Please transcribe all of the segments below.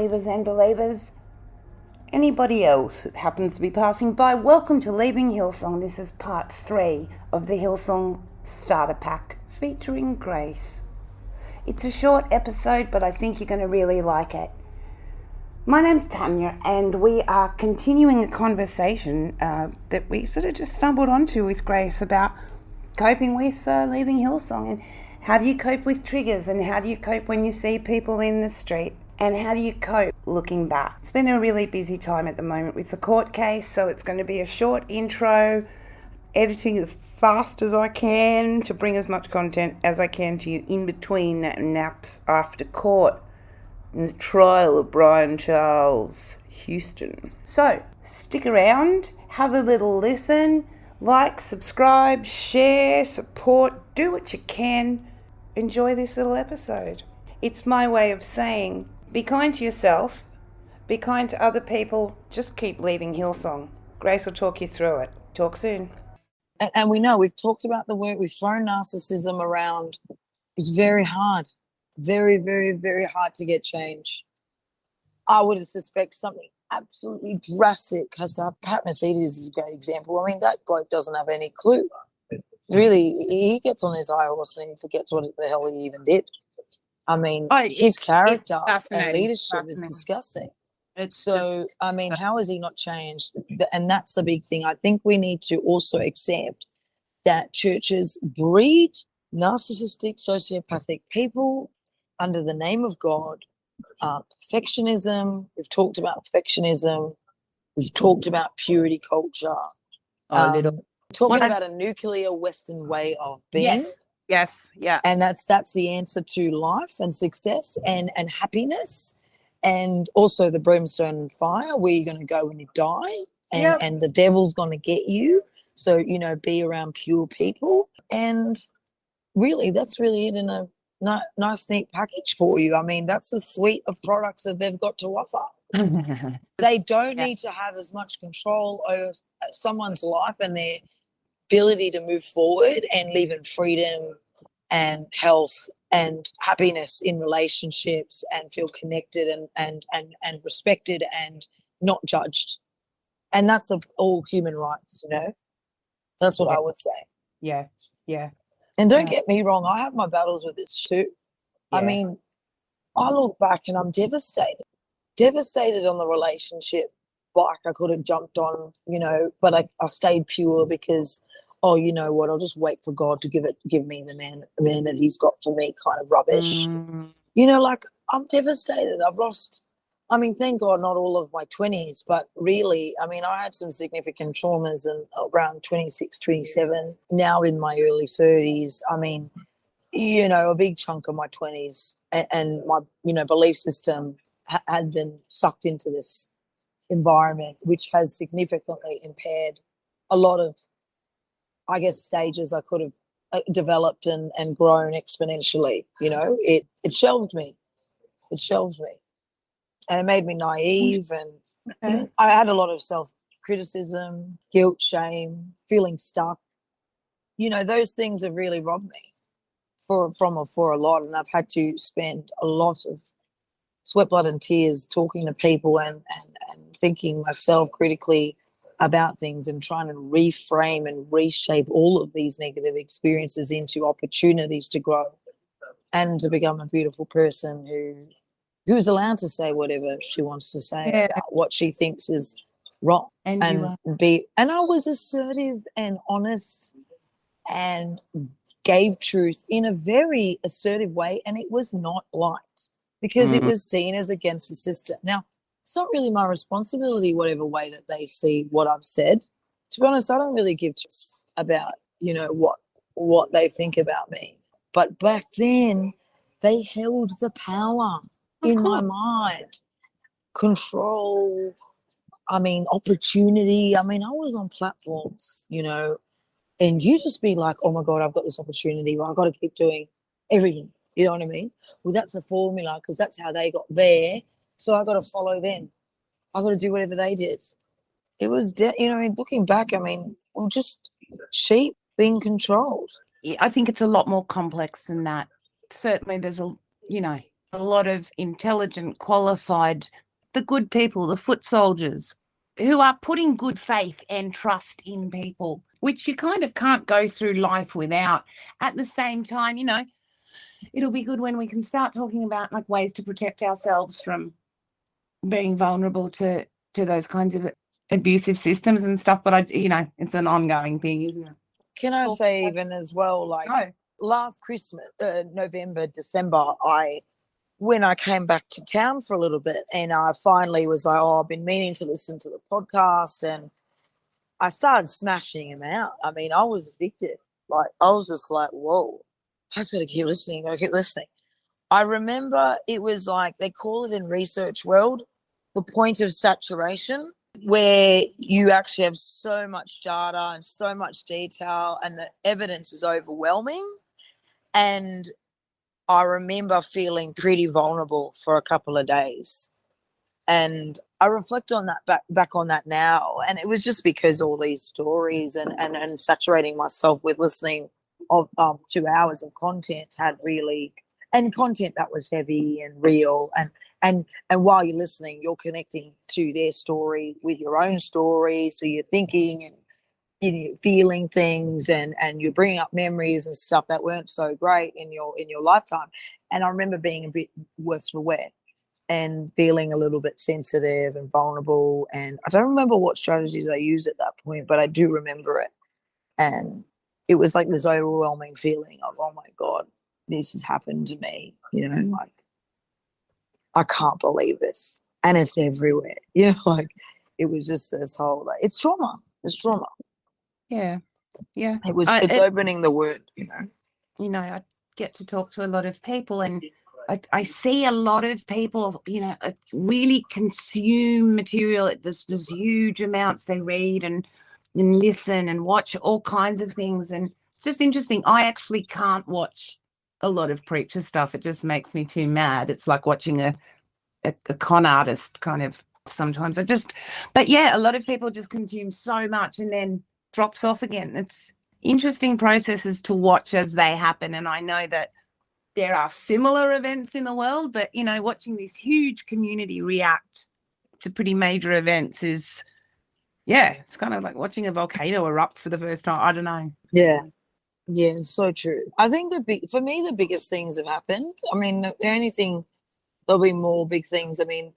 believers and believers. Anybody else that happens to be passing by, welcome to Leaving Hillsong. This is part 3 of the Hillsong Starter Pack featuring Grace. It's a short episode, but I think you're going to really like it. My name's Tanya, and we are continuing a conversation that we sort of just stumbled onto with Grace about coping with leaving Hillsong, and how do you cope with triggers, and how do you cope when you see people in the street, and how do you cope looking back. It's been a really busy time at the moment with the court case, so it's going to be a short intro, editing as fast as I can to bring as much content as I can to you in between naps after court in the trial of Brian Charles Houston. So stick around, have a little listen, like, subscribe, share, support, do what you can. Enjoy this little episode. It's my way of saying, be kind to yourself, be kind to other people, just keep leaving Hillsong. Grace will talk you through it. Talk soon. And we know, we've talked about the work, we've thrown narcissism around. It's very hard, very, very, very hard to get change. I would suspect something absolutely drastic has to happen. Pat Mercedes is a great example. I mean, that guy doesn't have any clue. Really, he gets on his high horse and he forgets what the hell he even did. I mean, his character and leadership is disgusting. I mean, how has he not changed? And that's the big thing. I think we need to also accept that churches breed narcissistic, sociopathic people under the name of God. Perfectionism. We've talked about perfectionism. We've talked about purity culture. Talking about a nuclear Western way of being. Yes, yeah. And that's the answer to life and success and happiness, and also the brimstone and fire, where you're going to go when you die, and the devil's going to get you. So, be around pure people. And really, that's really it in a nice, neat package for you. I mean, that's the suite of products that they've got to offer. They don't need to have as much control over someone's life and their ability to move forward and live in freedom and health and happiness in relationships and feel connected and respected and not judged. And that's all human rights, That's what I would say. Yeah. And don't get me wrong, I have my battles with this too. Yeah. I mean, I look back and I'm devastated on the relationship bike I could have jumped on, but I stayed pure because, you know what, I'll just wait for God to give me the man that he's got for me kind of rubbish. I'm devastated. I've lost, thank God not all of my 20s, but really, I had some significant traumas around 26, 27, now in my early 30s. A big chunk of my 20s and my, belief system had been sucked into this environment, which has significantly impaired a lot of, stages I could have developed and grown exponentially. It shelved me. And it made me naive, and I had a lot of self-criticism, guilt, shame, feeling stuck. Those things have really robbed me for a lot, and I've had to spend a lot of sweat, blood, and tears talking to people and thinking myself critically about things and trying to reframe and reshape all of these negative experiences into opportunities to grow and to become a beautiful person who's allowed to say whatever she wants to say about what she thinks is wrong. And I was assertive and honest and gave truth in a very assertive way, and it was not liked because it was seen as against the system. Now, it's not really my responsibility, whatever way that they see what I've said. To be honest, I don't really give truths about, what they think about me. But back then, they held the power in my mind, control, opportunity. I was on platforms, and you just be like, oh my God, I've got this opportunity. Well, I've got to keep doing everything. You know what I mean? Well, that's a formula because that's how they got there. So I got to follow them. I got to do whatever they did. It was, looking back, we're just sheep being controlled. I think it's a lot more complex than that. Certainly there's a lot of intelligent, qualified, the good people, the foot soldiers, who are putting good faith and trust in people, which you kind of can't go through life without. At the same time, it'll be good when we can start talking about like ways to protect ourselves from being vulnerable to those kinds of abusive systems and stuff. But it's an ongoing thing, isn't it? Can I say even as well, like last Christmas, November, December, when I came back to town for a little bit, and I finally was like, oh, I've been meaning to listen to the podcast, and I started smashing them out. I mean, I was addicted. Like, I was just like, whoa, I just got to keep listening. I keep listening. I remember it was like, they call it in research world, the point of saturation, where you actually have so much data and so much detail and the evidence is overwhelming. And I remember feeling pretty vulnerable for a couple of days. And I reflect on that back on that now. And it was just because all these stories and saturating myself with listening of 2 hours of content had really, and content that was heavy and real. And while you're listening, you're connecting to their story with your own story. So you're thinking and you're feeling things, and you're bringing up memories and stuff that weren't so great in your lifetime. And I remember being a bit worse for wear and feeling a little bit sensitive and vulnerable. And I don't remember what strategies I used at that point, but I do remember it. And it was like this overwhelming feeling of, oh my God, this has happened to me. Like, I can't believe this. And it's everywhere. Like, it was just this whole, like, it's trauma. It's trauma. Yeah. Yeah. It's opening the word, I get to talk to a lot of people, and I see a lot of people, really consume material. There's huge amounts they read and listen and watch all kinds of things. And it's just interesting. I actually can't watch a lot of preacher stuff. It just makes me too mad. It's like watching a con artist kind of sometimes. But yeah, a lot of people just consume so much and then drops off again. It's interesting processes to watch as they happen. And I know that there are similar events in the world, but watching this huge community react to pretty major events is, it's kind of like watching a volcano erupt for the first time. I don't know. Yeah, so true. I think for me, the biggest things have happened. I mean, the only thing, there'll be more big things. I mean,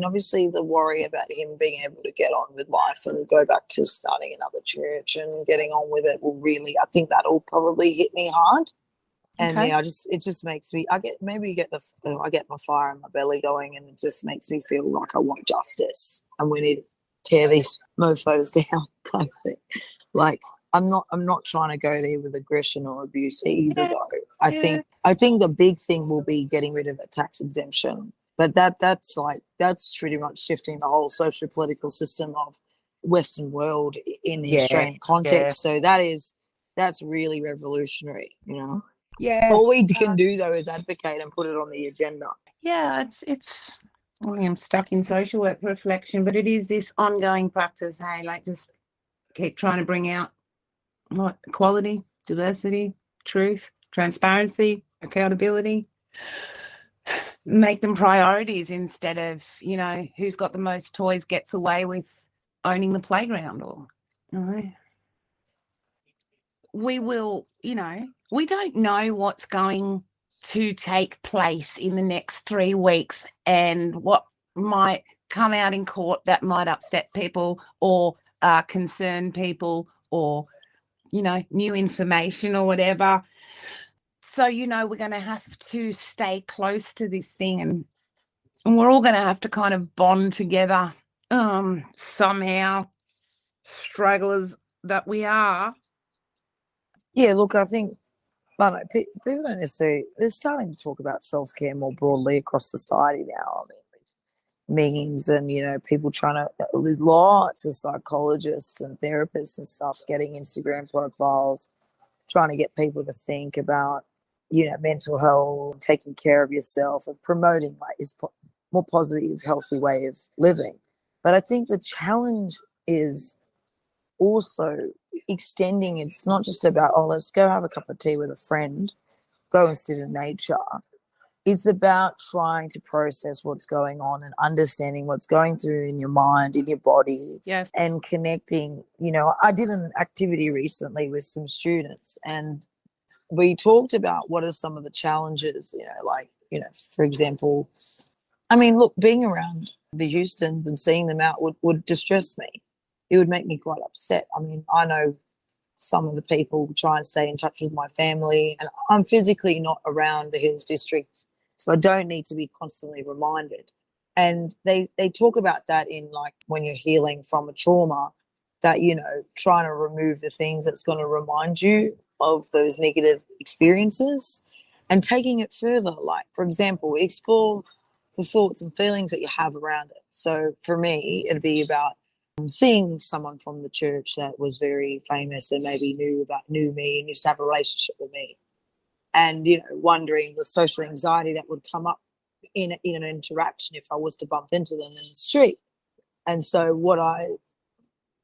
obviously the worry about him being able to get on with life and go back to starting another church and getting on with it will really, I think that'll probably hit me hard. And Okay. it just makes me, I get my fire in my belly going, and it just makes me feel like I want justice and we need to tear these mofos down kind of thing. Like, I'm not trying to go there with aggression or abuse either, though. I think the big thing will be getting rid of a tax exemption. But that's pretty much shifting the whole social political system of Western world in the Australian context. So that's really revolutionary, Yeah. All we can do though is advocate and put it on the agenda. Yeah, it's I'm stuck in social work reflection, but it is this ongoing practice, hey, like just keep trying to bring out what equality, diversity, truth, transparency, accountability, make them priorities instead of, who's got the most toys gets away with owning the playground, or we will, we don't know what's going to take place in the next 3 weeks and what might come out in court that might upset people or concern people, or new information or whatever. So we're going to have to stay close to this thing, and we're all going to have to kind of bond together somehow, strugglers that we are. Yeah, look, I think, I don't know, people don't necessarily, they're starting to talk about self-care more broadly across society now. I mean, with memes and, people trying to, with lots of psychologists and therapists and stuff getting Instagram profiles, trying to get people to think about, mental health, taking care of yourself and promoting like this more positive, healthy way of living. But I think the challenge is also extending. It's not just about, let's go have a cup of tea with a friend, go and sit in nature. it's about trying to process what's going on and understanding what's going through in your mind, in your body, Yes. and connecting. I did an activity recently with some students, and we talked about what are some of the challenges, for example, look, being around the Houstons and seeing them out would distress me. It would make me quite upset. I know some of the people try and stay in touch with my family, and I'm physically not around the Hills District, so I don't need to be constantly reminded. And they talk about that in, like, when you're healing from a trauma, that, trying to remove the things that's going to remind you of those negative experiences and taking it further. Like, for example, explore the thoughts and feelings that you have around it. So for me, it'd be about seeing someone from the church that was very famous and maybe knew me and used to have a relationship with me, and wondering the social anxiety that would come up in an interaction if I was to bump into them in the street. And so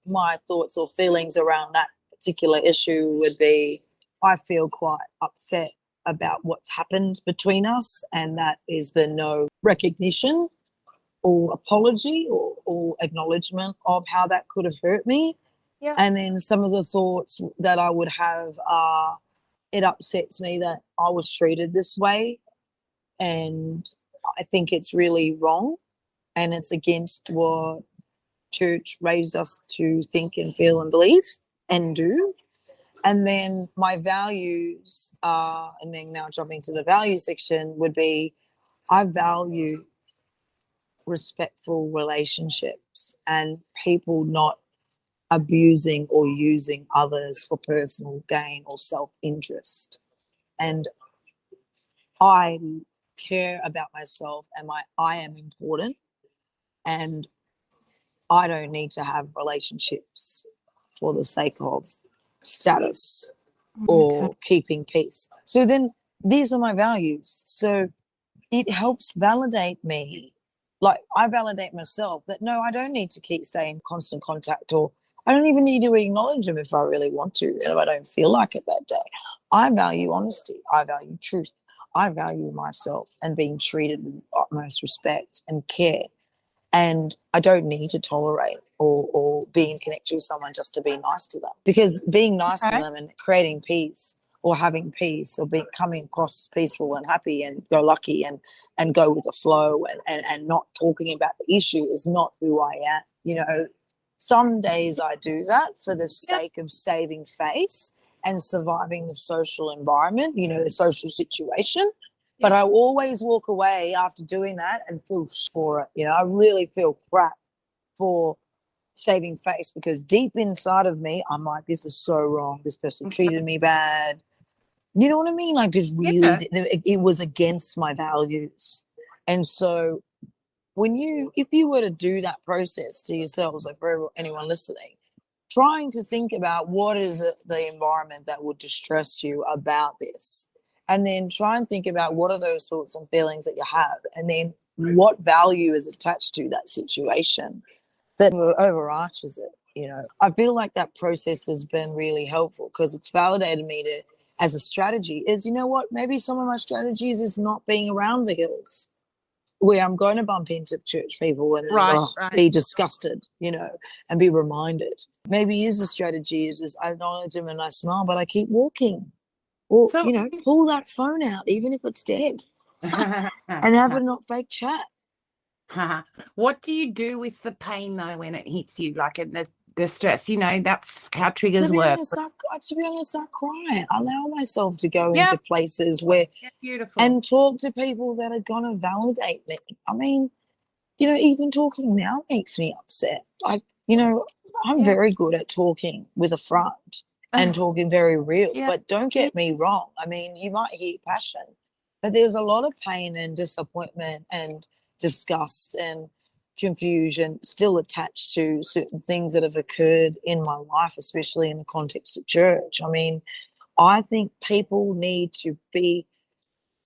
my thoughts or feelings around that particular issue would be, I feel quite upset about what's happened between us, and that there's been no recognition or apology or acknowledgement of how that could have hurt me. Yeah. And then some of the thoughts that I would have are, it upsets me that I was treated this way, and I think it's really wrong, and it's against what church raised us to think and feel and believe and do. And then my values are, and then now jumping to the value section, would be, I value respectful relationships and people not abusing or using others for personal gain or self-interest. And I care about myself, and I am important, and I don't need to have relationships for the sake of status or keeping peace. So then these are my values. So it helps validate me. Like, I validate myself that, no, I don't need to stay in constant contact, or I don't even need to acknowledge them if I really want to, and if I don't feel like it that day. I value honesty. I value truth. I value myself and being treated with utmost respect and care. And I don't need to tolerate or be in connection with someone just to be nice to them, because being nice to them and creating peace or having peace or coming across as peaceful and happy and go lucky and go with the flow and not talking about the issue is not who I am. Some days I do that for the sake of saving face and surviving the social environment, the social situation. But I always walk away after doing that and feel for it. I really feel crap for saving face, because deep inside of me, I'm like, this is so wrong. This person treated me bad. You know what I mean? Like, it was against my values. And so if you were to do that process to yourselves, like for anyone listening, trying to think about what is the environment that would distress you about this, and then try and think about what are those thoughts and feelings that you have, and then what value is attached to that situation that overarches it. I feel like that process has been really helpful, because it's validated me as a strategy is, maybe some of my strategies is not being around the hills, where I'm going to bump into church people and be disgusted, and be reminded. Maybe is the strategy is I acknowledge them and I smile, but I keep walking. Or, pull that phone out, even if it's dead, and have a not fake chat. What do you do with the pain, though, when it hits you, like in the stress? That's how triggers work. To be honest, I cry. I allow myself to go into places where beautiful, and talk to people that are going to validate me. Even talking now makes me upset. Like, I'm very good at talking with a front and talking very real, but don't get me wrong. You might hear passion, but there's a lot of pain and disappointment and disgust and confusion still attached to certain things that have occurred in my life, especially in the context of church. I think people need to be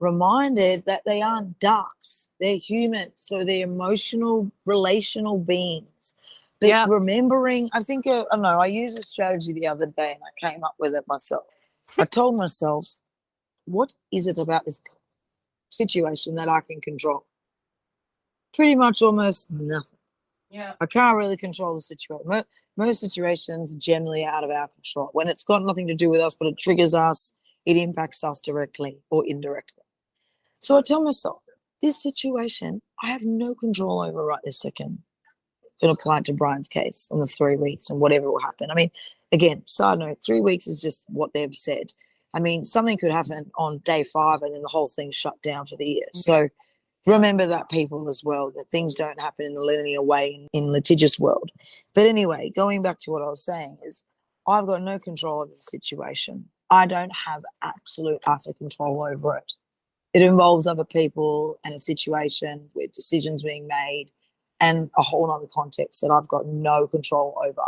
reminded that they aren't ducks, they're humans, so they're emotional, relational beings. But remembering, I think, I don't know, I used a strategy the other day and I came up with it myself. I told myself, what is it about this situation that I can control? Pretty much almost nothing. Yeah. I can't really control the situation. Most situations generally are out of our control. When it's got nothing to do with us, but it triggers us, it impacts us directly or indirectly. So I tell myself, this situation, I have no control over right this second. Could apply it to Brian's case on the 3 weeks and whatever will happen. I mean, again, side note, 3 weeks is just what they've said. I mean, something could happen on day 5 and then the whole thing's shut down for the year. So remember that, people, as well, that things don't happen in a linear way in litigious world. But anyway, going back to what I was saying is I've got no control over the situation. I don't have absolute utter control over it. It involves other people and a situation with decisions being made and a whole other context that I've got no control over.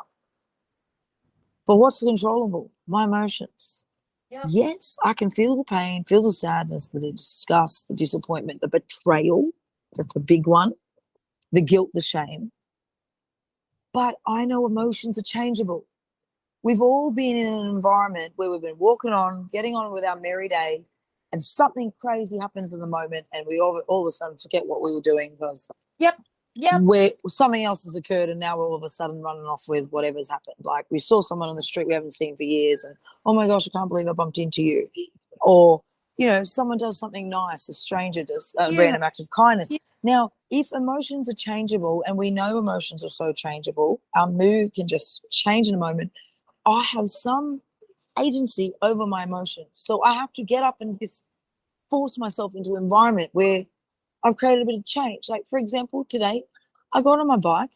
But what's controllable? My emotions. Yeah. Yes, I can feel the pain, feel the sadness, the disgust, the disappointment, the betrayal. That's a big one. The guilt, the shame. But I know emotions are changeable. We've all been in an environment where we've been walking on, getting on with our merry day, and something crazy happens in the moment, and we all of a sudden forget what we were doing because Yep. where something else has occurred, and now we're all of a sudden running off with whatever's happened. Like we saw someone on the street we haven't seen for years, and oh my gosh, I can't believe I bumped into you. Or, you know, someone does something nice, a stranger does a random act of kindness. Yeah. Now, if emotions are changeable, and we know emotions are so changeable, our mood can just change in a moment. I have some agency over my emotions. So I have to get up and just force myself into an environment where I've created a bit of change. Like, for example, today I got on my bike.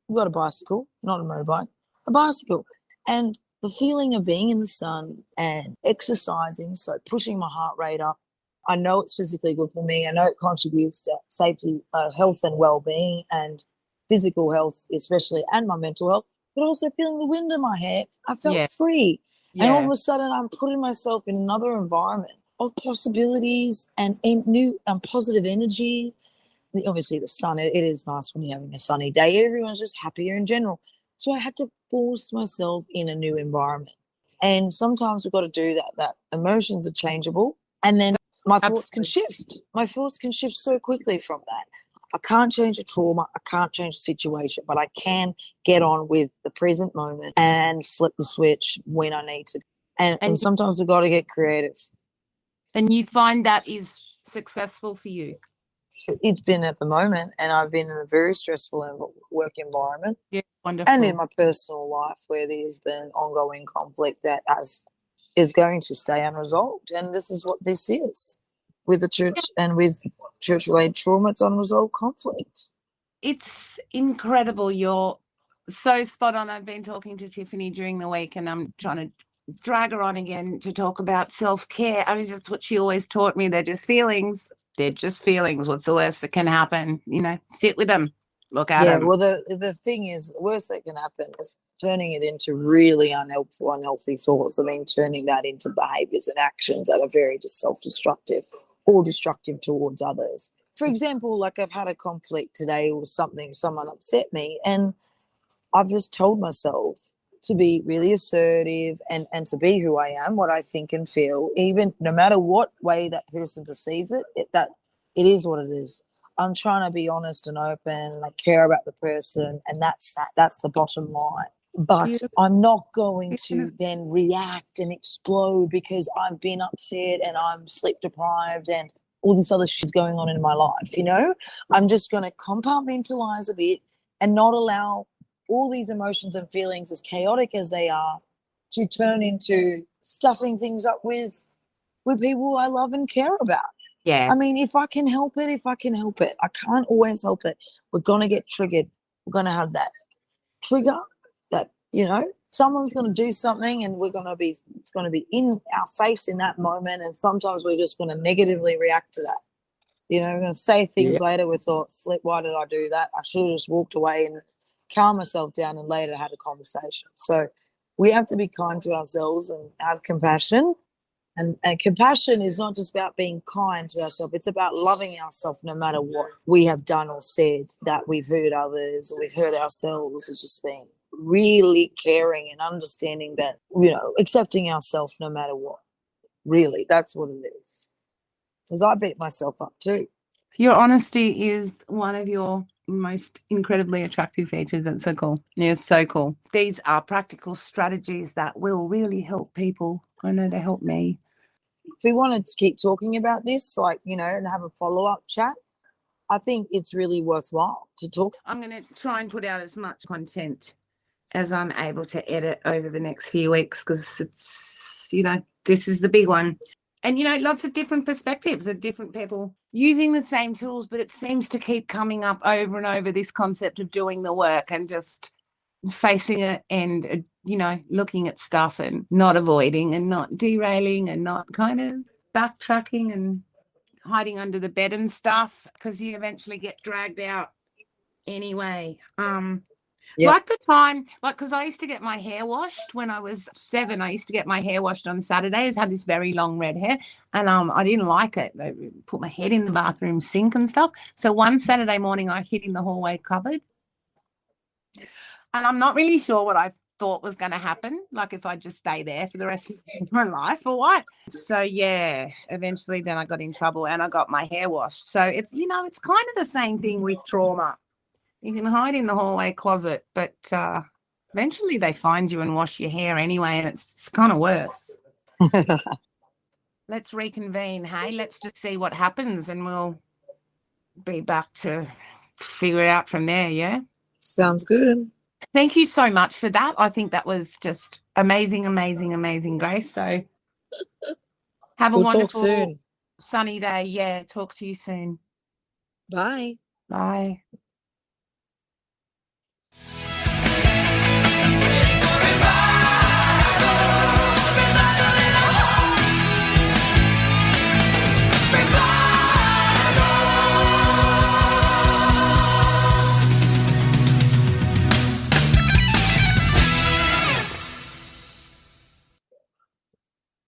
I've got a bicycle, not a motorbike, a bicycle. And the feeling of being in the sun and exercising, so pushing my heart rate up, I know it's physically good for me. I know it contributes to safety, health and well-being and physical health especially, and my mental health, but also feeling the wind in my hair. I felt free. And all of a sudden I'm putting myself in another environment of possibilities and new and positive energy. Obviously the sun, it is nice when you're having a sunny day. Everyone's just happier in general. So I had to force myself in a new environment. And sometimes we've got to do that. That emotions are changeable. And then my thoughts can shift. My thoughts can shift so quickly from that. I can't change a trauma. I can't change the situation, but I can get on with the present moment and flip the switch when I need to. And sometimes we've got to get creative. And you find that is successful for you? It's been at the moment, and I've been in a very stressful work environment. Yeah, wonderful. And in my personal life where there's been ongoing conflict that is going to stay unresolved. And this is what this is with the church and with church-related trauma. It's unresolved conflict. It's incredible. You're so spot on. I've been talking to Tiffany during the week, and I'm trying to drag her on again to talk about self-care. I mean, that's what she always taught me. They're just feelings. They're just feelings. What's the worst that can happen? You know, sit with them, look at them. Well, the thing is, the worst that can happen is turning it into really unhealthy thoughts. I mean, turning that into behaviors and actions that are very self-destructive or destructive towards others. For example, like I've had a conflict today or someone upset me, and I've just told myself to be really assertive and to be who I am, what I think and feel, even no matter what way that person perceives it, that it is what it is. I'm trying to be honest and open, and I care about the person, and that's the bottom line. But I'm not going to then react and explode because I've been upset and I'm sleep deprived and all this other shit's going on in my life, you know? I'm just going to compartmentalize a bit and not allow all these emotions and feelings, as chaotic as they are, to turn into stuffing things up with people I love and care about. Yeah. I mean, if I can help it. I can't always help it. We're going to get triggered. We're going to have that trigger that, you know, someone's going to do something and it's going to be in our face in that moment. And sometimes we're just going to negatively react to that. You know, we're going to say things later. We thought, flip, why did I do that? I should have just walked away and calm myself down and later had a conversation. So we have to be kind to ourselves and have compassion. And compassion is not just about being kind to ourselves. It's about loving ourselves no matter what we have done or said that we've hurt others or we've hurt ourselves. It's just being really caring and understanding that, you know, accepting ourselves no matter what. Really, that's what it is. because I beat myself up too. Your honesty is one of your most incredibly attractive features. That's so cool. Yeah, so cool. These are practical strategies that will really help people. I know they help me. If we wanted to keep talking about this, like, you know, and have a follow-up chat, I think it's really worthwhile to talk. I'm going to try and put out as much content as I'm able to edit over the next few weeks, because it's, you know, this is the big one. And, you know, lots of different perspectives of different people using the same tools, but it seems to keep coming up over and over, this concept of doing the work and just facing it and, you know, looking at stuff and not avoiding and not derailing and not kind of backtracking and hiding under the bed and stuff, because you eventually get dragged out anyway. Yep. Like the time, like, because I used to get my hair washed when I was 7. I used to get my hair washed on Saturdays. Had this very long red hair, and I didn't like it. They put my head in the bathroom sink and stuff. So one Saturday morning, I hid in the hallway cupboard, and I'm not really sure what I thought was going to happen. Like if I just stay there for the rest of my life or what. So yeah, eventually then I got in trouble and I got my hair washed. So it's, you know, it's kind of the same thing with trauma. You can hide in the hallway closet, but eventually they find you and wash your hair anyway, and it's kind of worse. Let's reconvene, hey? Let's just see what happens, and we'll be back to figure it out from there, yeah? Sounds good. Thank you so much for that. I think that was just amazing, amazing, amazing, Grace. So have a We'll talk wonderful soon. sunny day. Yeah, talk to you soon. Bye. Bye.